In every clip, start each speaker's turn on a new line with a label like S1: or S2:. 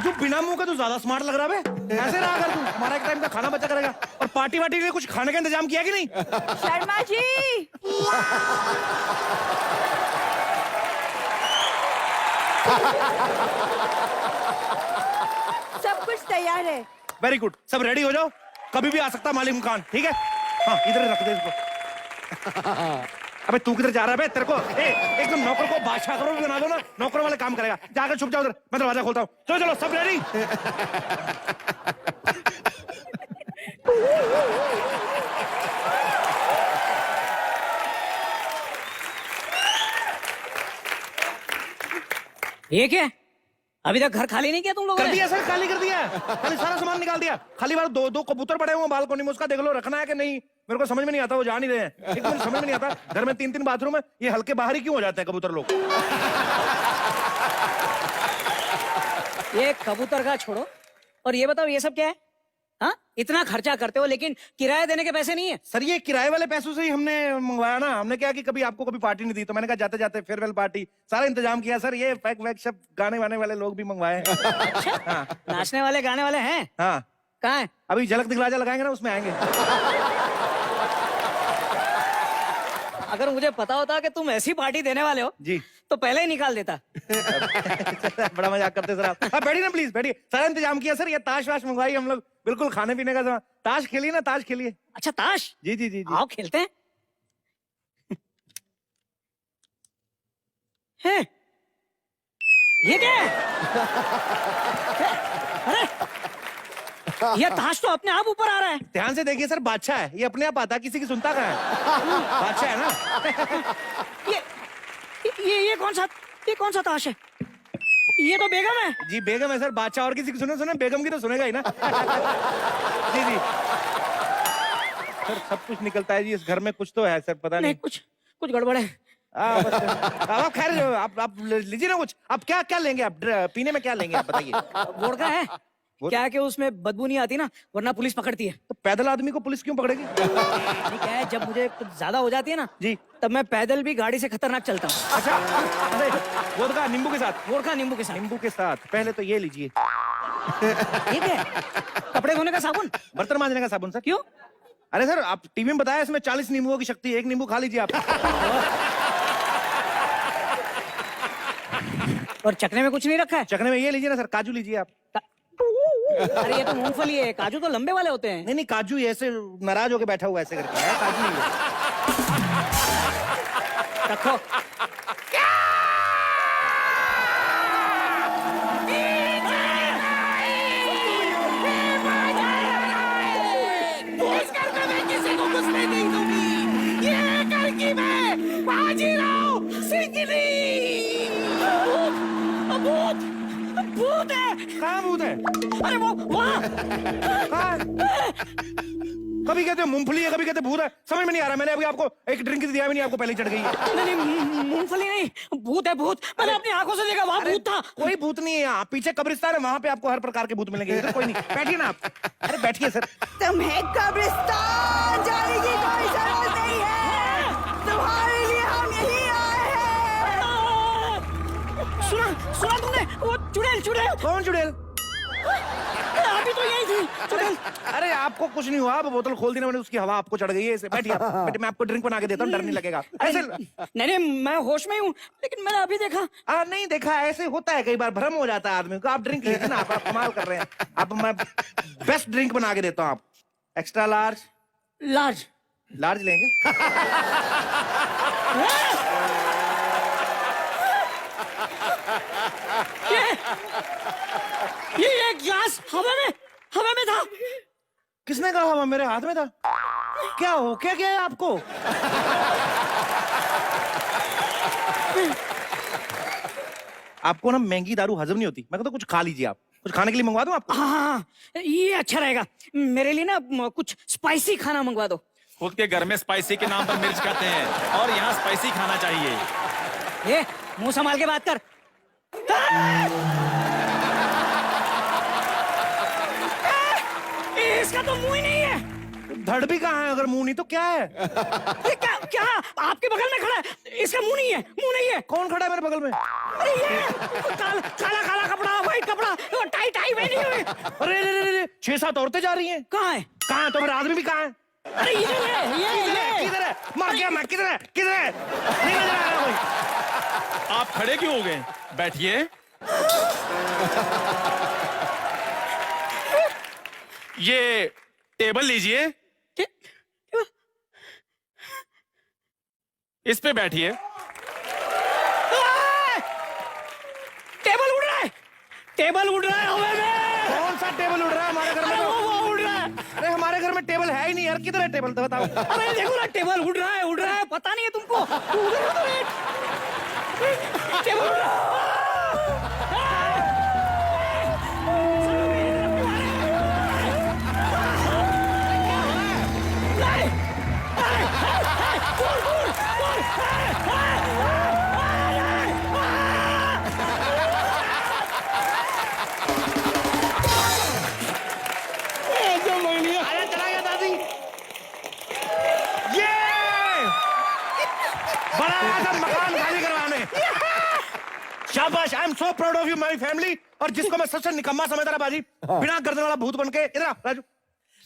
S1: राजू बिना मुंह के तो ज्यादा स्मार्ट लग रहा है बे। ऐसे रहा कर तू, हमारा एक टाइम का खाना बचा करेगा। और पार्टी वार्टी के लिए कुछ खाने का इंतजाम किया कि नहीं?
S2: शर्मा जी सब कुछ तैयार है।
S1: वेरी गुड, सब रेडी हो जाओ, कभी भी आ सकता मालिक मकान, ठीक है? हाँ इधर रख दे इसको। अबे तू किधर जा रहा है बे? तेरे को एकदम नौकर को बादशाह करो बना दो ना, नौकर वाले काम करेगा। जाकर छुप जाओ उधर, मैं दरवाजा खोलता हूँ। चलो चलो सब रेडी।
S3: ये क्या? अभी तक घर खाली नहीं किया तुम लोगों
S1: कर
S3: ने?
S1: दिया सर, खाली कर दिया, खाली सारा सामान निकाल दिया। खाली बार दो कबूतर पड़े हुए बालकोनी में, उसका देख लो रखना है कि नहीं। मेरे को समझ में नहीं आता, वो जा नहीं रहे हैं। एक मिनट समझ में नहीं आता, घर में 3-3 बाथरूम है, ये हल्के बाहर ही क्यों हो जाते हैं कबूतर लोग?
S3: ये कबूतर का छोड़ो और ये बताओ ये सब क्या है? हाँ, इतना खर्चा करते हो लेकिन किराया देने के पैसे नहीं है।
S1: सर ये किराए वाले पैसों से ही हमने मंगवाया ना। हमने क्या कि कभी आपको कभी पार्टी नहीं दी, तो मैंने कहा जाते जाते फेयरवेल पार्टी, सारा इंतजाम किया सर। ये पैक वैक सब गाने वाने वाले लोग भी मंगवाए।
S3: अच्छा,
S1: हाँ
S3: नाचने वाले गाने वाले हैं?
S1: हाँ,
S3: कहाँ है?
S1: अभी झलक दिखलाजा लगाएंगे ना, उसमें आएंगे।
S3: अगर मुझे पता होता कि तुम ऐसी पार्टी देने वाले हो
S1: जी
S3: तो पहले ही निकाल देता।
S1: बड़ा मजाक करते सर आप। हाँ बैठिए ना प्लीज, बैठिए। सारा इंतजाम किया सर, ये ताश वाश मंगवाई हम लोग, बिल्कुल खाने पीने का सामान। ताश खेलिए ना, ताश खेलिए।
S3: अच्छा ताश?
S1: जी जी जी जी।
S3: आओ खेलते हैं। है? ये क्या है? अरे ये ताश तो अपने आप ऊपर आ रहा है।
S1: ध्यान से देखिए सर, बादशाह है ये, अपने आप आता है, किसी की सुनता कहाँ है। बादशाह है ना।
S3: ये कौन सा ताश है? ये तो बेगम है।
S1: जी बेगम है सर, बादशाह और किसी की सुने, बेगम की तो सुनेगा ही ना। जी जी सर, सब कुछ निकलता है जी इस घर में, कुछ तो है सर, पता नहीं।
S3: कुछ गड़बड़ है।
S1: आप खैर आप लीजिए ना कुछ। आप क्या क्या लेंगे? आप पीने में क्या लेंगे आप बताइए।
S3: वोडका है क्या? कि उसमें बदबू नहीं आती ना, वरना पुलिस पकड़ती है।
S1: तो पैदल आदमी को पुलिस क्यों पकड़ेगी?
S3: नहीं क्या है, जब मुझे कुछ ज्यादा हो जाती है ना
S1: जी,
S3: तब मैं पैदल भी गाड़ी से खतरनाक चलता हूँ।
S1: अच्छा अरे वोडका नींबू के साथ?
S3: वोडका नींबू के साथ।
S1: नींबू के साथ पहले तो ये लीजिए।
S3: ठीक है। कपड़े धोने का साबुन?
S1: बर्तन मांजने का साबुन सर।
S3: क्यों?
S1: अरे सर आप टीवी में बताया इसमें 40 नींबुओं की शक्ति है, एक नींबू खा लीजिए आप।
S3: और चखने में कुछ नहीं रखा है?
S1: चखने में ये लीजिए ना सर, काजू लीजिए आप।
S3: अरे ये तो मूंगफली है, काजू तो लंबे वाले होते हैं।
S1: नहीं काजू ऐसे नाराज होके बैठा हुआ ऐसे करके है, काजू नहीं है।
S3: रखो।
S4: इस घर में मैं किसी को घुसने नहीं दूंगी। ये घर की मैं बाजीराव सिंघनी। भूत भूत है।
S1: कहाँ भूत है?
S4: अरे वो वहाँ।
S1: कहाँ? कभी कहते मूंगफली है, कभी कहते भूत है, समझ में नहीं आ रहा। मैंने अभी आपको एक ड्रिंक दिया भी नहीं, आपको पहले चढ़ गई है।
S3: नहीं मूंगफली नहीं, भूत है भूत। मैंने अपनी आंखों से देखा, वहाँ भूत था।
S1: कोई भूत नहीं है यहाँ, पीछे कब्रिस्तान है, वहाँ पे आपको हर प्रकार के भूत मिलेंगे। इधर कोई नहीं, बैठिए ना आप। अरे बैठिए सर।
S2: तुम्हें कब्रिस्तान जाने की कोई जरूरत नहीं है, तुम्हारे लिए हम यही आए हैं।
S3: सुना तुमने? वो चुड़ैल।
S1: कौन चुड़ैल?
S3: अभी तो यही थी चुड़ैल।
S1: अरे आपको कुछ नहीं हुआ, अब बोतल खोल दी ना मैंने, उसकी हवा आपको चढ़ गई है। बैठिए आप, बैठिए, मैं आपको ड्रिंक बना के देता हूँ, डर नहीं लगेगा। ऐसे
S3: नहीं मैं होश में हूँ, लेकिन मैंने अभी देखा।
S1: नहीं देखा, ऐसे होता है कई बार, भ्रम हो जाता है आदमी को। आप ड्रिंक लीजिए ना, आप कमाल कर रहे हैं। आप मैं बेस्ट ड्रिंक बना के देता हूँ। आप एक्स्ट्रा लार्ज? लार्ज लेंगे?
S3: ये ग्लास हवा में था।
S1: किसने कहा हवा मेरे हाथ में था? क्या हो क्या है आपको? आपको ना महंगी दारू हजम नहीं होती। मैं कहता कुछ खा लीजिए आप, कुछ खाने के लिए मंगवा दूं आपको?
S3: हाँ ये अच्छा रहेगा, मेरे लिए ना कुछ स्पाइसी खाना मंगवा दो।
S5: खुद के घर में स्पाइसी के नाम पर मिर्च खाते हैं और यहाँ स्पाइसी खाना चाहिए।
S3: ये मुंह संभाल के बात कर। इसका तो मुंह ही नहीं है।
S1: धड़ भी कहाँ है? अगर मुंह नहीं तो क्या है?
S3: क्या आपके बगल में खड़ा है, इसका मुंह नहीं है? मुंह नहीं है?
S1: कौन खड़ा है मेरे बगल में?
S3: अरे ये काला काला काला कपड़ा, व्हाइट कपड़ा, वो टाई टाई पहनी हुई।
S1: अरे 6-7 औरतें जा रही हैं।
S3: कहाँ है?
S1: कहाँ है? तो फिर आदमी भी कहाँ है?
S3: अरे इधर है, ये
S1: किधर है? मर गया मैं। किधर है? किधर है? नहीं नजर आ रहा कोई।
S5: आप खड़े क्यों हो गए? बैठिए। ये टेबल लीजिए, इस पे बैठिए।
S3: टेबल उड़ रहा है, टेबल उड़ रहा है हवा में।
S1: कौन सा टेबल उड़ रहा है हमारे घर में?
S3: वो उड़ रहा है।
S1: अरे हमारे घर में टेबल है ही नहीं यार। किधर है टेबल? तो बताओ।
S3: अरे देखो ना, टेबल उड़ रहा है, पता नहीं है तुमको? तू उधर उधर बैठ। टेबल उड़ रहा है।
S1: अरे चला गया दादी। ये बड़ा आया था मकान खाली करवाने। शाबाश, I am so proud of you my family. और जिसको मैं सबसे निकम्मा समझता था बाजी, बिना गर्दन वाला भूत बनके। इधर आ, राजू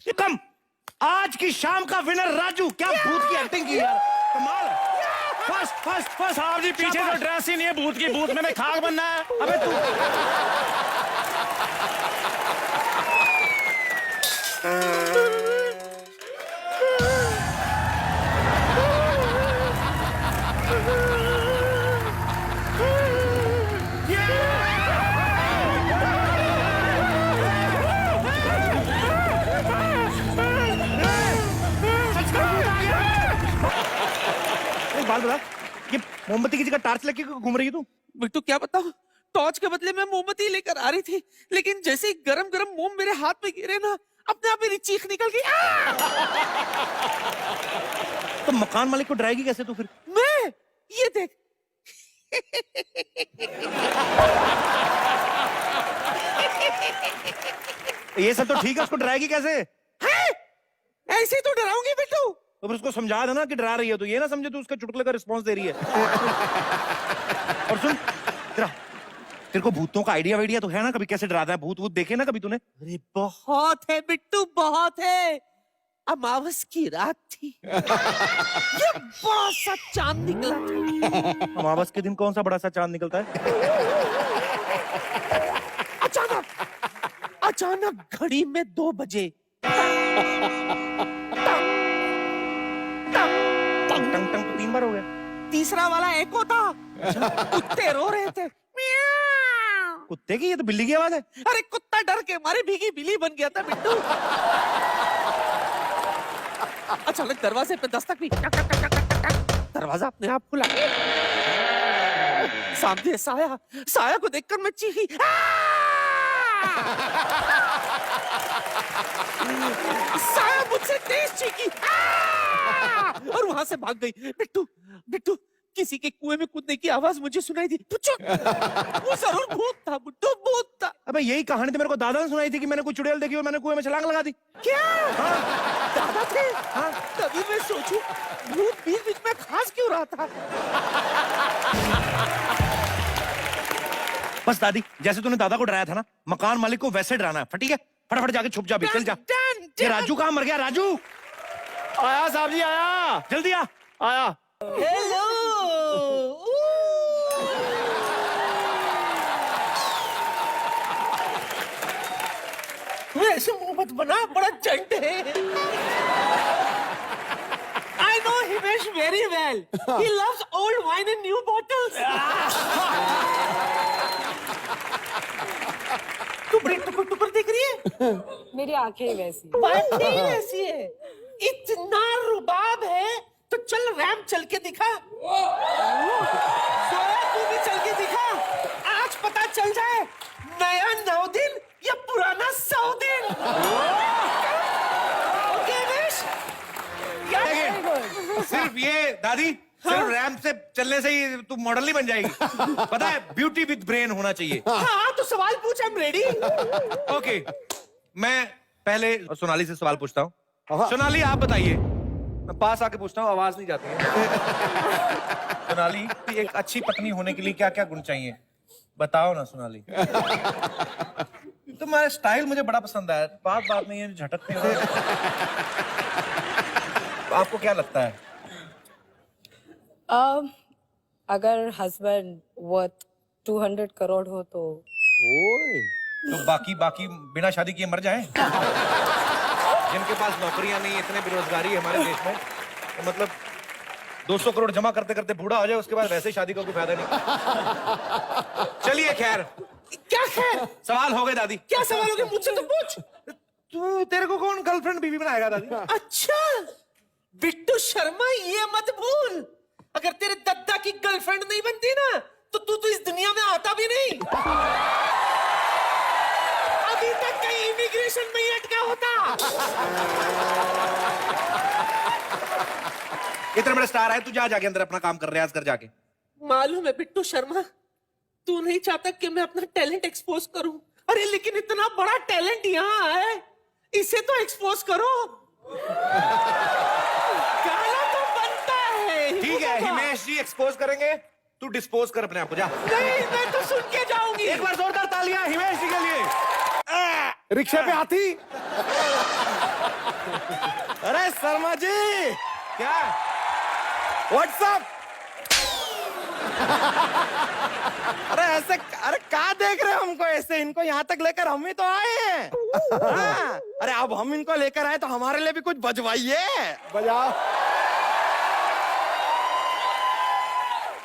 S1: ये कम। आज की शाम का विनर राजू। क्या भूत की एक्टिंग की यार, कमाल है। First first first.
S5: साहब जी पीछे तो ड्रेस ही नहीं है भूत की, भूत में खाक बनना है।
S1: अबे तू एक बात बता, ये मोमबत्ती की जगह टार्च लेके क्यों घूम रही है तू?
S4: बिट्टू क्या बताऊं, टॉर्च के बदले में मोमबत्ती लेकर आ रही थी, लेकिन जैसे ही गरम गरम मोम मेरे हाथ में गिरे ना, अपने आप मेरी चीख निकल गई।
S1: तो मकान मालिक को डराएगी कैसे तू फिर?
S4: मैं ये देख।
S1: ये सब तो ठीक है, उसको डराएगी कैसे?
S4: है? ऐसे तो डराऊंगी बिट्टू।
S1: तो फिर उसको समझा देना कि डरा रही है। तो ये ना समझे तू उसके चुटकुले का रिस्पॉन्स दे रही है। और सुन, तेरे को भूतों का आइडिया तो है ना? कभी कैसे डराता है? भूत वूत देखे ना कभी तूने?
S4: अरे बहुत है बिट्टू, बहुत है। अमावस की रात थी। ये बड़ा सा चांद निकला था।
S1: अमावस के दिन कौन सा बड़ा सा चांद निकलता है?
S4: अचानक घड़ी में 2 बजे
S1: टंग टंग टंग तो 3 बार हो गया।
S4: तीसरा वाला एको था। कुत्ते रो रहे थे।
S1: कुत्ते की? ये तो बिल्ली की आवाज है।
S4: अरे कुत्ता डर के मारे भीगी बिल्ली बन गया था बिट्टू। अचानक दरवाजे पे दस्तक भी। टक, टक, टक, टक, टक, टक। दरवाजा अपने आप खुला। सामने साया, साया को देखकर मैं चीखी। साया मुझसे तेज चीखी और वहां से भाग गई। बिट्टू बिट्टू, किसी के कुएं में कूदने की आवाज मुझे सुनाई दी। वो जरूर भूत था बिट्टू, भूत था।
S1: अबे यही कहानी तो मेरे को दादा ने सुनाई थी कि मैंने कोई चुड़ैल देखी और मैंने कुएं में छलांग लगा दी।
S4: क्या?
S1: हाँ।
S4: दादा थे? हाँ। तभी मैं सोचूं भूत बीच बीच में खास क्यों रहा था।
S1: बस दादी, जैसे तूने दादा को डराया था ना, मकान मालिक को वैसे डराना है। ठीक है, फटाफट जाके छुप जा भी। चल जा। ये राजू कहाँ मर गया? राजू
S5: आया साहब जी, आया।
S1: जल्दी आ।
S5: आया।
S4: हेलो। वैसे मुंह मत बना, बड़ा चंट है। I know Himesh very well. He loves old wine and new bottles. तू बड़ी टुकुर देख रही है?
S2: मेरी आंखें ही वैसी।
S4: बात नहीं वैसी है। इतना रुबाब है तो चल रैम चल के दिखा। सोया तू भी चल के दिखा। आज पता चल जाए नया 9 दिन या पुराना 100 दिन। Okay wish?
S1: सिर्फ ये दादी, सिर्फ रैंप से चलने से ही तू मॉडल नहीं बन जाएगी। पता है, ब्यूटी विद ब्रेन होना चाहिए।
S4: हाँ तो सवाल पूछ, आई एम रेडी।
S1: ओके, मैं पहले सोनाली से सवाल पूछता हूँ। सोनाली, आप बताइए, मैं पास आके पूछता हूँ, आवाज नहीं जाती है। सोनाली, एक अच्छी पत्नी होने के लिए क्या क्या गुण चाहिए बताओ ना सोनाली। तुम्हारा स्टाइल मुझे बड़ा पसंद आया, बात बात में ये झटकते हो। आपको क्या लगता है?
S2: अगर हस्बैंड वर्थ 200 करोड़ हो तो
S1: तो बाकी बिना शादी किए मर जाएं? जिनके पास नौकरियां नहीं, इतने बेरोजगारी है हमारे देश में, तो मतलब 200 करोड़ जमा करते करते बूढ़ा हो जाए, उसके बाद वैसे ही शादी का कोई फायदा नहीं। चलिए खैर,
S4: क्या खैर?
S1: सवाल हो गए दादी।
S4: क्या सवाल हो गया? मुझसे तो पूछ।
S1: तू तेरे को कौन गर्लफ्रेंड बीवी बनाएगा दादी?
S4: अच्छा बिट्टू शर्मा, ये मत भूल, अगर तेरे दद्दा की गर्लफ्रेंड नहीं बनती ना तो तू इस दुनिया में आता भी नहीं। अभी तक कहीं इमिग्रेशन में ही अटका होता।
S1: इतने बड़े स्टार है, तू जाके अंदर अपना काम कर रहे आज कर जाके।
S4: मालूम है बिट्टू शर्मा, तू नहीं चाहता कि मैं अपना टैलेंट एक्सपोज करूं। अरे लेकिन इतना बड़ा टैलेंट यहाँ है, इसे तो एक्सपोज करो। गाना तो बनता है।
S1: ठीक है हिमेश जी, एक्सपोज करेंगे, तू डिस्पोज कर अपने आप को, जा।
S4: नहीं, मैं तो सुन के जाऊंगी।
S1: एक बार जोरदार तालियां हिमेश जी के लिए।
S6: रिक्शे पे हाथी। अरे शर्मा जी,
S1: क्या
S6: व्हाट्सअप? अरे ऐसे, अरे क्या देख रहे हैं हमको ऐसे? इनको यहाँ तक लेकर हम ही तो आए हैं। हाँ, अरे अब हम इनको लेकर आए तो हमारे लिए भी कुछ बजवाइए। बजाओ।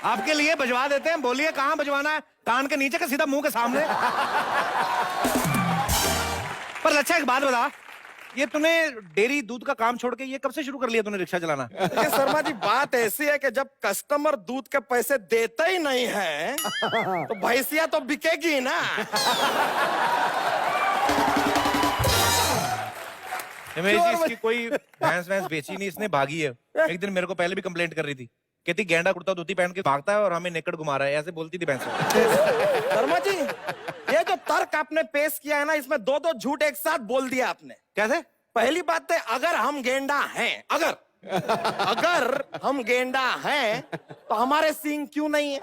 S1: आपके लिए बजवा देते हैं, बोलिए कहाँ बजवाना है? कान के नीचे का सीधा मुंह के सामने? पर अच्छा एक बात बता, ये तूने डेयरी दूध का काम छोड़ के ये कब से शुरू कर लिया तूने रिक्शा चलाना?
S6: देखिए शर्मा जी, बात ऐसी है कि जब कस्टमर दूध के पैसे देता ही नहीं है तो भैंसिया तो बिकेगी ही ना।
S1: हिमेश जी, इसकी कोई भैंस बेची नहीं, इसने भागी है। एक दिन मेरे को पहले भी कंप्लेंट कर रही थी, कहती गेंडा कुर्ता धोती पहन के भागता है और हमें नेकड़ घुमा रहा है, ऐसे बोलती थी भैंस।
S6: शर्मा जी, ये जो तर्क आपने पेश किया है ना, इसमें दो झूठ एक साथ बोल दिया आपने।
S1: कैसे?
S6: पहली बात है, अगर हम गेंडा हैं, अगर हम गेंडा हैं तो हमारे सींग क्यों नहीं है?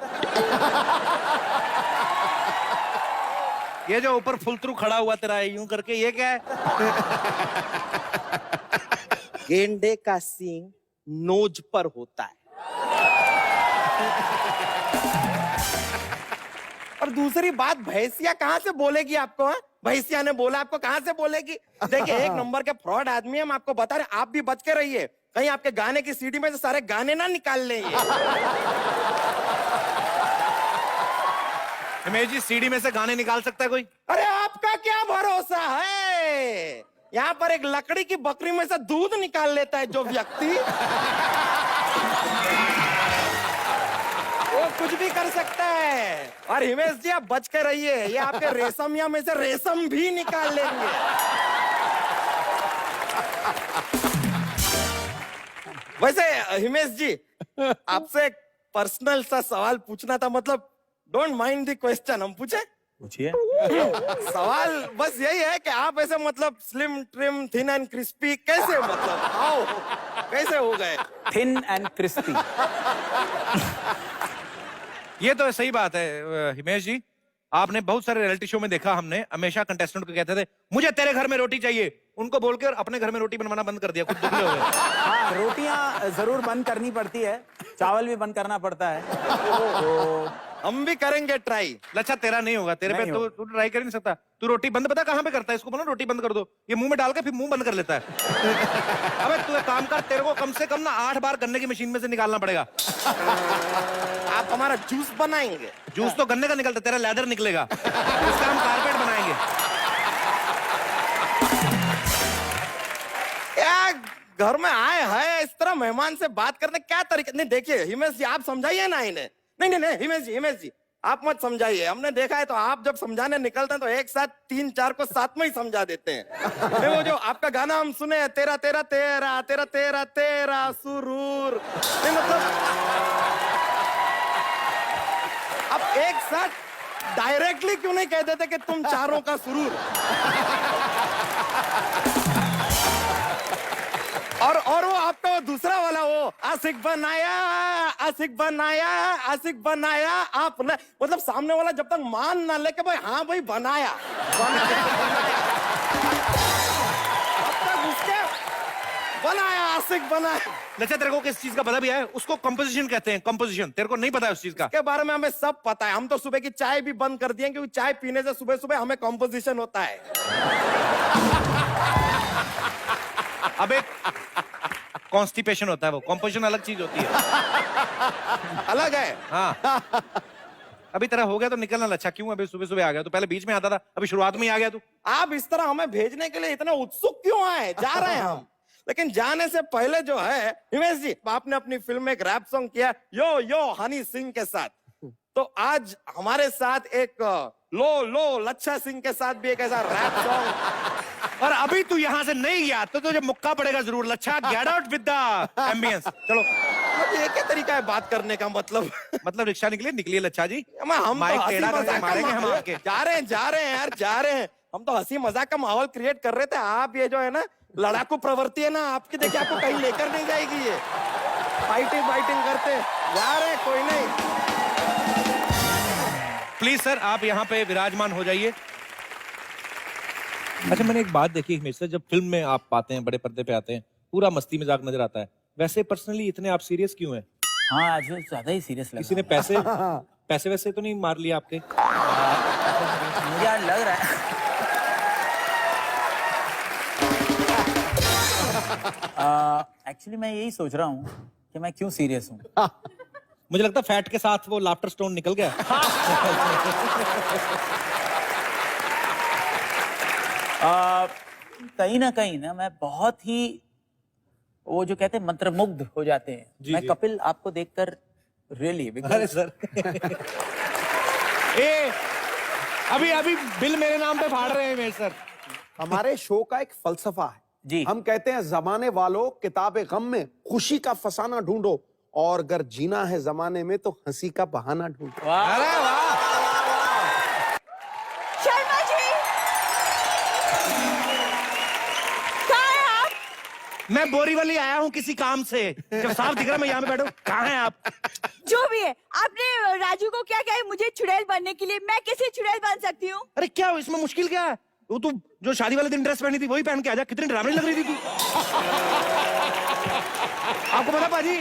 S1: ये जो ऊपर फुलतरू खड़ा हुआ तेरा है यूं करके, ये क्या है?
S6: गेंडे का सींग नोज पर होता है। और दूसरी बात, भैंसिया कहां से बोलेगी आपको? भैंसिया ने बोला आपको, कहां से बोलेगी? देखिए एक नंबर के फ्रॉड आदमी हम आपको बता रहे, आप भी बच के रहिए, कहीं आपके गाने की सीडी में से सारे गाने ना निकाल ले।
S1: हिमेश जी, सीडी में से गाने निकाल सकता है कोई?
S6: अरे आपका क्या भरोसा है? यहाँ पर एक लकड़ी की बकरी में से दूध निकाल लेता है जो व्यक्ति, वो कुछ भी कर सकता है। और हिमेश जी आप बच के रहिए, ये आपके रेशमिया में से रेशम भी निकाल लेंगे। वैसे हिमेश जी, आपसे एक पर्सनल सा सवाल पूछना था, मतलब डोंट माइंड द क्वेश्चन, हम पूछे?
S1: पूछिए।
S6: सवाल बस यही है कि आप ऐसे मतलब slim trim thin and crispy कैसे, मतलब हाउ, कैसे हो गए?
S5: Thin and crispy.
S1: ये तो सही बात है हिमेश जी, आपने बहुत सारे रियलिटी शो में देखा, हमने हमेशा कंटेस्टेंट को कहते थे मुझे तेरे घर में रोटी चाहिए, उनको बोलकर अपने घर में रोटी बनवाना बंद कर दिया, खुद दुबले हो गए।
S7: हाँ, रोटियां जरूर बंद करनी पड़ती है, चावल भी बंद करना पड़ता है, तो
S6: हम भी करेंगे ट्राई।
S1: लच्छा तेरा नहीं होगा, तेरे पे
S7: नहीं
S1: तो तू ट्राई कर नहीं सकता। तू रोटी बंद पता कहाँ पे करता है? इसको बोलो रोटी बंद कर दो, ये मुंह में डाल के फिर मुंह बंद कर लेता है। अबे तू एक काम कर, तेरे को कम से कम ना 8 बार गन्ने की मशीन में से निकालना पड़ेगा।
S6: आप हमारा जूस बनाएंगे?
S1: जूस तो गन्ने का निकलता, तेरा लेदर निकलेगा, उसका हम कारपेट बनाएंगे।
S6: यार घर में आए हैं, इस तरह मेहमान से बात करने क्या तरीके? नहीं देखिए हिमेश जी, आप समझाइए ना इन्हें। नहीं हिमेश जी आप मत समझाइए, हमने देखा है तो आप जब समझाने निकलते हैं तो एक साथ 3-4 को साथ में ही समझा देते हैं। नहीं, वो जो आपका गाना हम सुने, तेरा तेरा तेरा तेरा तेरा तेरा सुरूर, नहीं मतलब आप एक साथ डायरेक्टली क्यों नहीं कह देते कि तुम चारों का सुरूर? और वो आपका दूसरा वाला वो आशिक बनाया आशिक बनाया आपने, मतलब सामने वाला जब तक मान ना ले के भाई हाँ भाई बनाया तब तक उसके बनाया आशिक बनाया।
S1: लच्छा तेरे को किस चीज का पता भी है? उसको कंपोजिशन कहते हैं, कंपोजिशन। तेरे को नहीं पता है उस चीज का?
S6: के बारे में हमें सब पता है, हम तो सुबह की चाय भी बंद कर दिए क्योंकि चाय पीने से सुबह सुबह हमें कंपोजिशन होता है।
S1: अबे कॉन्स्टिपेशन होता है, वो कंपोजिशन अलग चीज होती है।
S6: अलग है।
S1: हाँ अभी तेरा हो गया तो निकलना लच्छा। क्यों अभी सुबह सुबह आ गया? तो पहले बीच में आता था, अभी शुरुआत में ही आ गया तू।
S6: आप इस तरह हमें भेजने के लिए इतना उत्सुक क्यों आए? जा रहे हैं हम, लेकिन जाने से पहले जो है हिमेश जी, आपने अपनी फिल्म में एक रैप सॉन्ग किया यो यो हनी सिंह के साथ, तो आज हमारे साथ एक लो लच्छा सिंह के साथ भी एक ऐसा रैप सॉन्ग।
S1: और अभी तू यहाँ से नहीं गया तो तुझे मुक्का पड़ेगा जरूर लच्छा। Get out with the ambience. चलो
S6: ये क्या तरीका है बात करने का? मतलब
S1: रिक्शा निकलिए लच्छा जी।
S6: हम
S1: माइक
S6: तो
S1: टेढ़ा
S6: हंसी
S1: करके
S6: मजाक का
S1: मारेंगे हम
S6: माहौल-
S1: आपके।
S6: जा रहे हैं यार, जा रहे हैं। हम तो हंसी मजाक का माहौल क्रिएट कर रहे थे। आप ये जो है ना लड़ाकू प्रवृत्ति है ना आपकी, देखिए आपको कहीं लेकर नहीं जाएगी। ये फाइटिंग करते जा रहे हैं, कोई नहीं।
S1: प्लीज सर आप यहाँ पे विराजमान हो जाइए। अच्छा मैंने एक बात देखी हमेशा, जब फिल्म में आप आते हैं, बड़े पर्दे पे आते हैं, पूरा मस्ती मजाक नजर आता है। वैसे पर्सनली इतने आप सीरियस क्यों हैं?
S7: हाँ आज ज्यादा ही सीरियस लग
S1: किसी ने पैसे वैसे तो नहीं मार लिया आपके?
S7: मुझे आज लग रहा है एक्चुअली मैं यही सोच रहा हूँ कि मैं क्यों सीरियस हूँ।
S1: मुझे लगता है फैट के साथ वो लाफ्टर स्टोन निकल गया।
S7: कहीं ना मैं बहुत ही वो जो कहते हैं मंत्रमुग्ध हो जाते हैं। मैं
S1: जी।
S7: कपिल आपको देखकर रियली
S1: अरे सर ए अभी बिल मेरे नाम पे फाड़ रहे हैं मेरे सर।
S8: हमारे शो का एक फलसफा है
S7: जी।
S8: हम कहते हैं जमाने वालों किताबे गम में खुशी का फसाना ढूंढो, और अगर जीना है जमाने में तो हंसी का बहाना ढूंढो।
S1: अरे वाह
S2: शर्मा जी कहाँ हैं आप?
S1: मैं बोरीवली आया हूँ किसी काम से। जब साफ दिख रहा मैं यहाँ पे बैठा हूँ। कहाँ हैं आप?
S2: जो भी है, आपने राजू को क्या कहा है मुझे चुड़ैल बनने के लिए? मैं कैसे चुड़ैल बन सकती हूँ?
S1: अरे क्या इसमें मुश्किल क्या है? वो तू जो शादी वाले दिन ड्रेस पहनी थी वही पहन के आ जा। कितनी डरावनी लग रही थी तू। आपको पता पाजी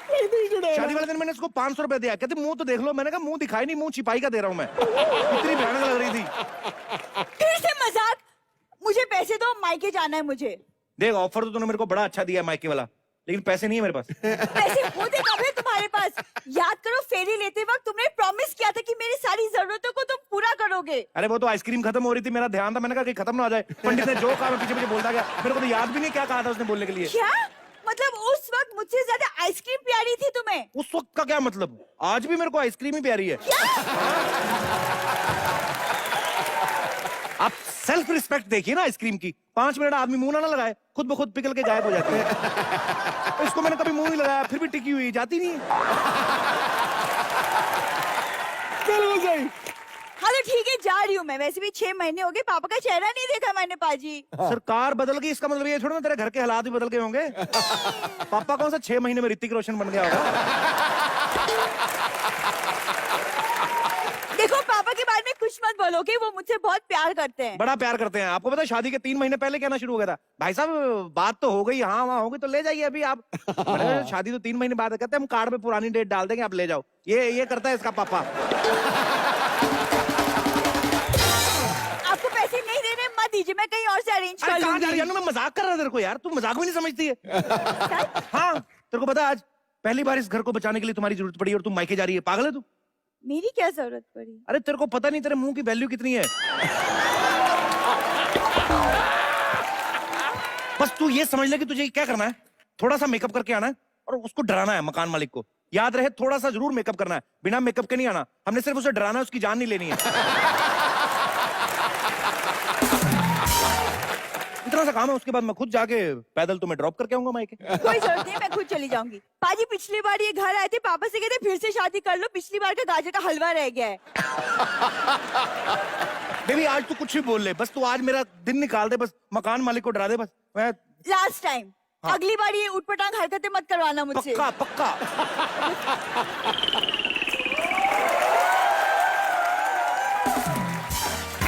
S1: शादी वाले दिन मैंने इसको 500 रुपए दिया। कहते मुंह तो देख लो। मैंने कहा मुंह दिखाई नहीं, मुंह छिपाई का दे रहा हूँ मैं। इतनी भयानक लग रही थी।
S2: फिर से मजाक। मुझे पैसे दो, मायके जाना है मुझे।
S1: देख ऑफर तो तूने मेरे को बड़ा अच्छा दिया माइके वाला, लेकिन पैसे नहीं है मेरे पास।
S2: पैसे होते कब है तुम्हारे पास? याद करो फेरी लेते वक्त तुमने प्रॉमिस किया था कि मेरी सारी जरूरतों को तुम पूरा करोगे।
S1: अरे वो तो आइसक्रीम खत्म हो रही थी, मेरा ध्यान था, मैंने कहा कहीं खत्म ना हो जाए। पंडित ने जो कहा मैं पीछे पीछे बोलता गया। मेरे को तो याद भी नहीं क्या कहा था उसने बोलने के लिए।
S2: क्या मतलब उस वक्त मुझसे ज्यादा आइसक्रीम प्यारी थी तुम्हें?
S1: उस वक्त का क्या मतलब? आज भी मेरे को आइसक्रीम ही प्यारी है। आप सेल्फ रिस्पेक्ट देखिए ना आइसक्रीम की। 5 मिनट आदमी मुंह ना लगाए, खुद ब खुद पिघल के गायब हो जाती है। तो इसको मैंने कभी मुंह नहीं लगाया, फिर भी टिकी हुई जाती नहीं। चलो सही।
S2: हाँ तो ठीक है, जा रही हूँ मैं। वैसे भी 6 महीने हो गए, पापा का चेहरा नहीं देखा मैंने पाजी।
S1: सरकार बदल गई इसका मतलब ये थोड़ा ना तेरे घर के हालात भी बदल गए होंगे। पापा कौन सा 6 महीने में ऋतिक रोशन बन गया होगा।
S2: देखो पापा के बारे में कुछ मत बोलोगे, वो मुझसे बहुत प्यार करते हैं।
S1: बड़ा प्यार करते हैं। आपको पता है शादी के 3 महीने पहले कहना शुरू हो गया था, भाई साहब बात तो हो गई, हाँ वहाँ हो गई तो ले जाइए अभी आप। शादी तो 3 महीने बाद कहते हैं हम कार्ड पे पुरानी डेट डाल देंगे, आप ले जाओ। ये करता है इसका पापा।
S2: आपको पैसे नहीं देने मत दीजिए, मैं कहीं और से अरेंज कर
S1: अरे कहाँ जा
S2: लूंगी।
S1: रही है? मैं मजाक कर रहा था तेरे को यार, तू मजाक भी नहीं समझती है। हाँ तेरे को पता है आज पहली बार इस घर को बचाने के लिए तुम्हारी जरूरत पड़ी और तुम मायके जा रही है। पागल है तू?
S2: मेरी क्या जरूरत पड़ी?
S1: अरे तेरे को पता नहीं तेरे मुंह की वैल्यू कितनी है। बस तू ये समझ ले कि तुझे क्या करना है, थोड़ा सा मेकअप करके आना है और उसको डराना है। मकान मालिक को याद रहे थोड़ा सा जरूर मेकअप करना है, बिना मेकअप के नहीं आना। हमने सिर्फ उसे डराना है, उसकी जान नहीं लेनी है। इतना सा काम है, उसके बाद मैं खुद जाके पैदल तुम्हें ड्रॉप करके आऊंगा मायके।
S2: कोई जरूरत नहीं है, मैं खुद चली जाऊंगी। पाजी पिछली बार ये घर आए थे, पापा से कहते फिर से शादी कर लो, पिछली बार का गाजर का हलवा रह गया है।
S1: बेबी आज तू कुछ भी बोल ले, बस तू आज मेरा दिन निकाल दे, बस मकान मालिक को डरा दे। बस मैं
S2: लास्ट टाइम अगली बार ये उटपटांग हरकतें मत करवाना मुझसे।
S1: पक्का पक्का।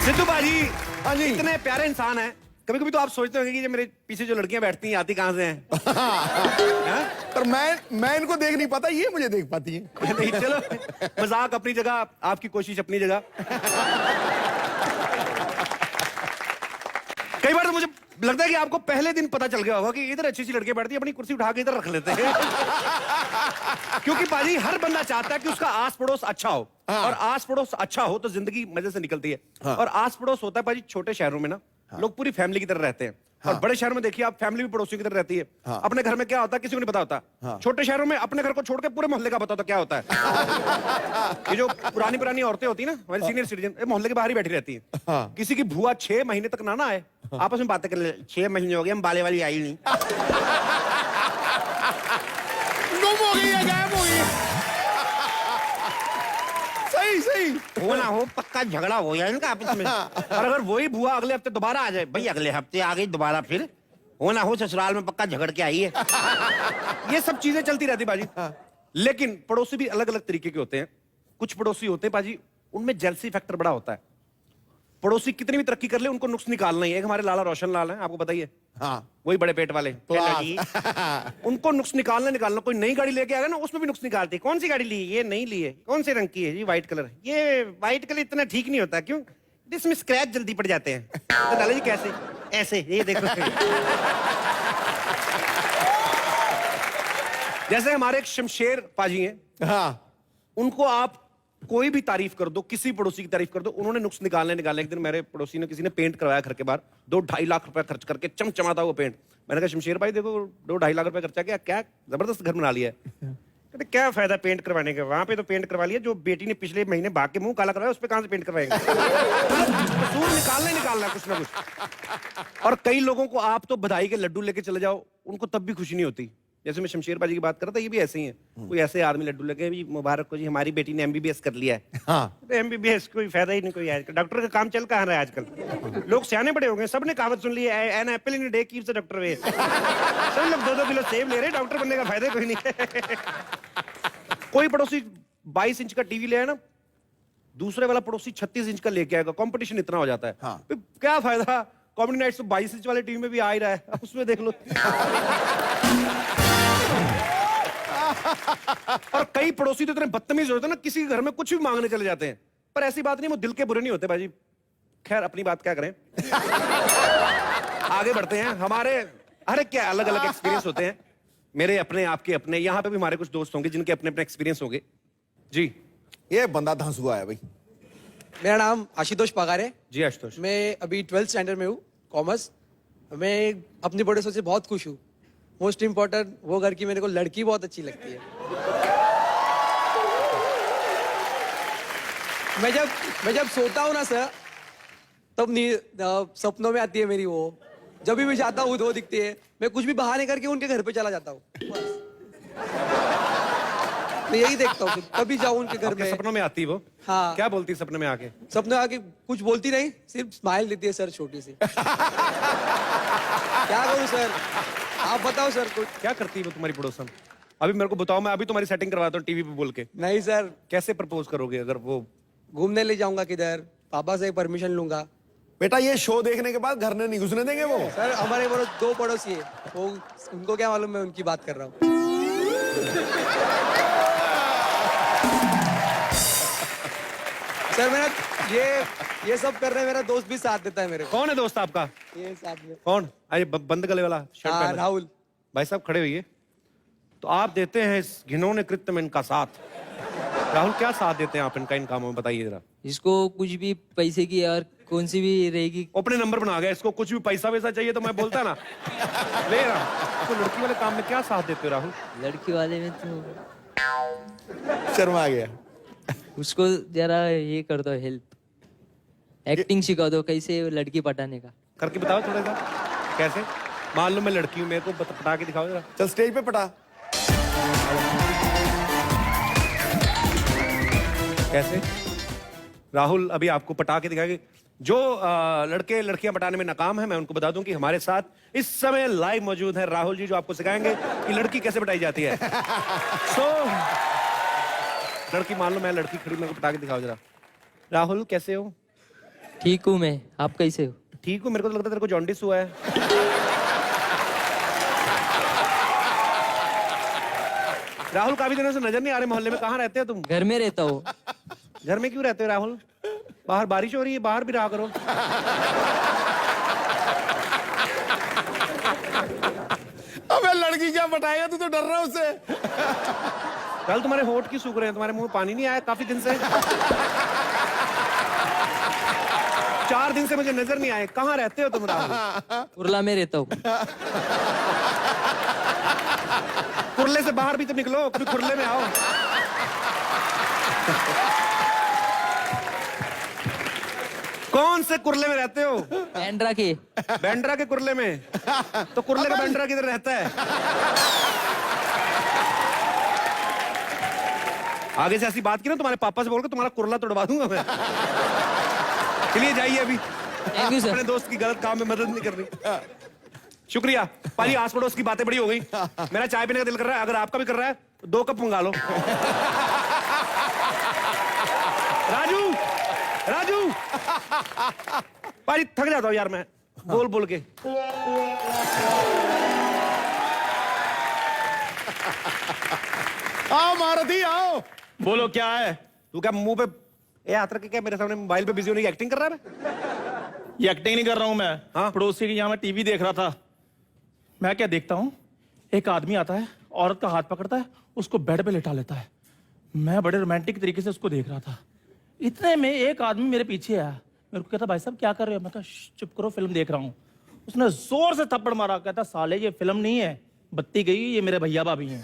S1: सिद्धू बाजी,
S8: हाँ जी।
S1: इतने प्यारे इंसान हैं, कभी कभी तो आप सोचते होंगे कि ये मेरे पीछे जो लड़कियां बैठती हैं आती कहां से हैं? हाँ?
S8: पर मैं इनको देख नहीं पाता, ये मुझे देख पाती है।
S1: नहीं चलो, मजाक अपनी जगह, आपकी कोशिश अपनी जगह। कई बार तो मुझे लगता है कि आपको पहले दिन पता चल गया होगा कि इधर अच्छी सी लड़की बैठती है, अपनी कुर्सी उठा के इधर रख लेते हैं। क्योंकि पाजी हर बंदा चाहता है कि उसका आस पड़ोस अच्छा हो, और आस पड़ोस अच्छा हो तो जिंदगी मजे से निकलती है। और आस पड़ोस होता है पाजी छोटे शहरों में ना, लोग पूरी फैमिली की तरह रहते हैं। और बड़े शहर में देखिए आप, फैमिली भी पड़ोसियों की तरह रहती है। अपने घर में क्या होता है किसी को नहीं पता होता। छोटे शहरों में अपने घर को छोड़ के पूरे मोहल्ले का पता होता क्या होता है। ये जो पुरानी औरतें होती है ना, हमारी सीनियर सिटीजन, मोहल्ले के बाहर ही बैठी रहती है। किसी की भुआ 6 महीने तक ना आए, आपस में बातें कर ले, 6 महीने हो गए हम बाले वाली आई नहीं।
S8: गुम हो गई है, गायब हो गई है। सही
S1: हो ना हो पक्का झगड़ा हो जाए इनका आपस में। और अगर वही बुआ अगले हफ्ते दोबारा आ जाए, भाई अगले हफ्ते आ गई दोबारा, फिर हो ना हो ससुराल में पक्का झगड़ के आई है। ये सब चीजें चलती रहती बाजी। लेकिन पड़ोसी भी अलग अलग तरीके के होते हैं। कुछ पड़ोसी होते हैं बाजी, उनमें जेलसी फैक्टर बड़ा होता है। पड़ोसी कितनी भी तरक्की कर ले, उनको नुक्स निकालना ही है। एक हमारे लाला रोशन लाल हैं, आपको बताइए, वही बड़े पेट वाले। उनको नुक्स निकालना। कोई नई गाड़ी लेके आएगा ना, उसमें भी नुक्स निकालते हैं। कौन सी गाड़ी ली? ये नहीं ली है। कौन से रंग की है? ये व्हाइट कलर। ये व्हाइट कलर इतना ठीक नहीं होता, क्यों? इसमें स्क्रैच जल्दी पड़ जाते हैं। तो लाला जी कैसे? ऐसे, ये देखो। जैसे हमारे एक शमशेर पाजी हैं, उनको आप कोई भी तारीफ कर दो, किसी पड़ोसी की तारीफ कर दो, उन्होंने नुक्स निकालने। एक दिन मेरे पड़ोसी ने, किसी ने पेंट करवाया घर के बाहर, 2-2.5 लाख रुपए खर्च करके, चमचमाता वो पेंट। मैंने कहा शमशेर भाई देखो 2-2.5 लाख रुपए खर्चा किया, क्या जबरदस्त घर बना लिया है। कहते क्या फायदा पेंट करवाने का, वहां पे तो पेंट करवा लिया, जो बेटी ने पिछले महीने भाग के मुंह काला करवाया उस पर कहां से पेंट करवाएंगे। कसूर निकालना कुछ ना कुछ। और कई लोगों को आप तो बधाई के लड्डू लेके चले जाओ, उनको तब भी खुशी नहीं होती। जैसे मैं शमशेर बाजी की बात कर रहा था, ये भी ऐसे ही है। कोई ऐसे आदमी लड्डू लगे, भी मुबारक हो जी हमारी बेटी ने MBBS कर लिया है। तो MBBS कोई फायदा ही नहीं कोई आजकल। डॉक्टर का काम चल कहाँ रहा है आजकल? लोग सियाने बड़े हो गए, सबने कहावत सुन ली है, an apple in day keeps the doctor away. सब लोग 2-2 किलो सेब ले रहे, डॉक्टर बनने का फायदा कोई नहीं है। कोई पड़ोसी 22 इंच का टीवी ले आया ना, दूसरे वाला पड़ोसी 36 इंच का लेके आएगा। कंपटीशन इतना हो जाता है। क्या फायदा? कॉमेडी नाइट्स तो 22 इंच वाले टीवी में भी आ ही रहा है, उसमें देख लो। और कई पड़ोसी तो इतने बदतमीज होते हैं ना, किसी के घर में कुछ भी मांगने चले जाते हैं। पर ऐसी बात नहीं, वो दिल के बुरे नहीं होते बाजी। खैर अपनी बात क्या करें, आगे बढ़ते हैं। हमारे अरे क्या अलग अलग एक्सपीरियंस होते हैं, मेरे अपने, आपके अपने। यहाँ पे भी हमारे कुछ दोस्त होंगे जिनके अपने अपने एक्सपीरियंस होंगे। जी
S8: ये बंदा धंसुआ है भाई।
S9: मेरा नाम आशुतोष पगार है
S1: जी आशुतोष।
S9: मैं अभी 12th स्टैंडर्ड में हूँ, कॉमर्स। मैं अपनी पड़ोसियों से बहुत खुश हूँ। मोस्ट इम्पोर्टेंट वो घर की मेरे को लड़की बहुत अच्छी लगती है। मैं जब सोता हूँ ना सर, तब सपनों में आती है मेरी वो। जब भी मैं जाता हूँ वो दिखती है। मैं कुछ भी बहाने करके उनके घर पे चला जाता हूँ। मैं यही देखता हूँ, कभी जाऊँ उनके घर में।
S1: सपनों में आती वो?
S9: हाँ।
S1: क्या बोलती सपने में आके?
S9: सपने आके कुछ बोलती नहीं, सिर्फ स्माइल देती है सर, छोटी सी। क्या करूँ सर, आप बताओ सर कुछ।
S1: क्या करती है वो तुम्हारी पड़ोसन? अभी मेरे को बताओ, मैं अभी तुम्हारी सेटिंग करवाता हूँ टीवी पे बोल के।
S9: नहीं सर।
S1: कैसे प्रपोज करोगे? अगर वो
S9: घूमने ले जाऊंगा किधर, पापा से परमिशन लूंगा।
S8: बेटा ये शो देखने के बाद घर में नहीं घुसने देंगे वो।
S9: सर हमारे 2 पड़ोसी है, वो उनको क्या मालूम मैं उनकी बात कर रहा हूँ। सर मेरा ये सब कर रहे हैं, मेरा दोस्त भी साथ देता है मेरे को।
S1: कौन है दोस्त आपका?
S9: ये साथ में।
S1: कौन? आइए बंद गले वाला शर्ट
S9: हाँ,
S1: पहना।
S9: राहुल
S1: भाई साहब खड़े हुइए। तो आप देते हैं इस घिनौने कृत्य में इनका साथ। राहुल क्या साथ देते हैं आप इनका, इन कामों में बताइए जरा।
S10: इसको कुछ भी पैसे की और कौन सी भी रहेगी,
S1: अपने नंबर बना गया, इसको कुछ भी पैसा वैसा चाहिए तो मैं बोलता ना ले रहा। तो लड़की वाले काम में क्या साथ देते हो राहुल?
S10: लड़की वाले में तो
S8: शर्मा गया।
S10: उसको जरा ये कर दो, हेल्प, एक्टिंग सिखा दो, कैसे लड़की पटाने का।
S1: करके बताओ थोड़ा सा कैसे। मान लो मैं लड़की हूँ, मेरे को पटा के दिखाओ जरा।
S8: चल स्टेज पे पटा।
S1: कैसे? राहुल अभी आपको पटा के दिखाएंगे। जो लड़के लड़कियां पटाने में नाकाम है, मैं उनको बता दूं कि हमारे साथ इस समय लाइव मौजूद है राहुल जी, जो आपको सिखाएंगे कि लड़की कैसे पटाई जाती है। लड़की मान लो मैं लड़की खड़ी, मेरे को पटा के दिखाओ जरा। राहुल कैसे हो?
S10: ठीक हूँ मैं, आप कैसे हो?
S1: ठीक हूँ, मेरे को तो लगता है तेरे को जॉन्डिस हुआ है। राहुल काफी दिनों से नजर नहीं आ रहे मोहल्ले में, कहाँ रहते हो तुम?
S10: घर में रहता हूँ।
S1: घर में क्यों रहते हो राहुल? बाहर बारिश हो रही है, बाहर भी रहा करो।
S8: अबे लड़की क्या पटाएगा, तू तो डर रहा है उससे।
S1: कल तुम्हारे होठ क्यों सूख रहे हैं? तुम्हारे मुंह में पानी नहीं आया काफी दिन से? 4 दिन से मुझे नजर नहीं आए, कहाँ रहते हो तुम राहुल?
S10: कुरला में रहता हूँ।
S1: कुरले से बाहर भी तो निकलो, कभी कुरले में आओ। कौन से कुरले में रहते हो?
S10: बैंड्रा के।
S1: बैंड्रा के कुरले में? तो कुरले का बैंड्रा किधर रहता है? आगे से ऐसी बात की ना तुम्हारे पापा से बोल के तुम्हारा कुरला तोड़वा दूंगा मैं। चलिए जाइए अभी,
S10: थैंक यू सर।
S1: अपने दोस्त की गलत काम में मदद नहीं करनी। शुक्रिया पाजी, आस पड़ोस की बातें बड़ी हो गई। मेरा चाय पीने का दिल कर रहा है, अगर आपका भी कर रहा है तो 2 कप मंगा लो। राजू, राजू, पाजी थक जाता हूँ यार मैं बोल बोल के।
S8: आओ महारथी आओ।
S5: बोलो क्या है?
S1: तू क्या मुंह पे हाथ रख के क्या मेरे सामने मोबाइल पे बिजी होने की एक्टिंग कर रहा है?
S5: ये एक्टिंग नहीं कर रहा हूं मैं।
S1: हाँ?
S5: पड़ोसी के यहाँ मैं टीवी देख रहा था। मैं क्या देखता हूँ, एक आदमी आता है, औरत का हाथ पकड़ता है, उसको बेड पे लेटा लेता है। मैं बड़े रोमांटिक तरीके से उसको देख रहा था। इतने में एक आदमी मेरे पीछे आया, मेरे को कहता भाई साहब क्या कर रहे हो? मैं कहा चुप करो, फिल्म देख रहा हूँ। उसने जोर से थप्पड़ मारा, कहता साले ये फिल्म नहीं है, बत्ती गई, ये मेरे भैया भाभी हैं।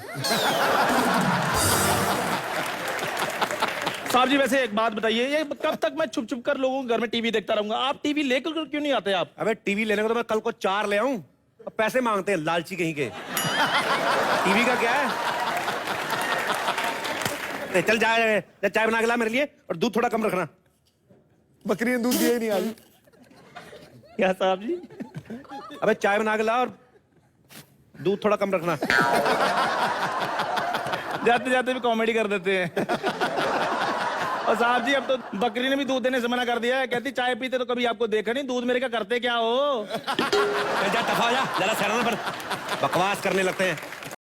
S5: साहब जी वैसे एक बात बताइए, ये कब तक मैं छुप छुप कर लोगों के घर में टीवी देखता रहूंगा? आप टीवी लेकर क्यों नहीं आते आप?
S1: अबे टीवी लेने को तो मैं कल को 4 ले आऊं, अब पैसे मांगते हैं लालची कहीं के। टीवी का क्या है? चल चाय बना के ला मेरे लिए, और दूध थोड़ा कम रखना।
S8: बकरी ने दूध दिया ही नहीं आज।
S5: क्या साहब जी?
S1: अबे चाय बना के ला और दूध थोड़ा कम रखना।
S5: जाते जाते भी कॉमेडी कर देते हैं। और साहब जी अब तो बकरी ने भी दूध देने से मना कर दिया है, कहती चाय पीते तो कभी आपको देखा नहीं, दूध मेरे का करते क्या हो?
S1: जा दफा हो जा, जरा सराहना पर बकवास करने लगते हैं।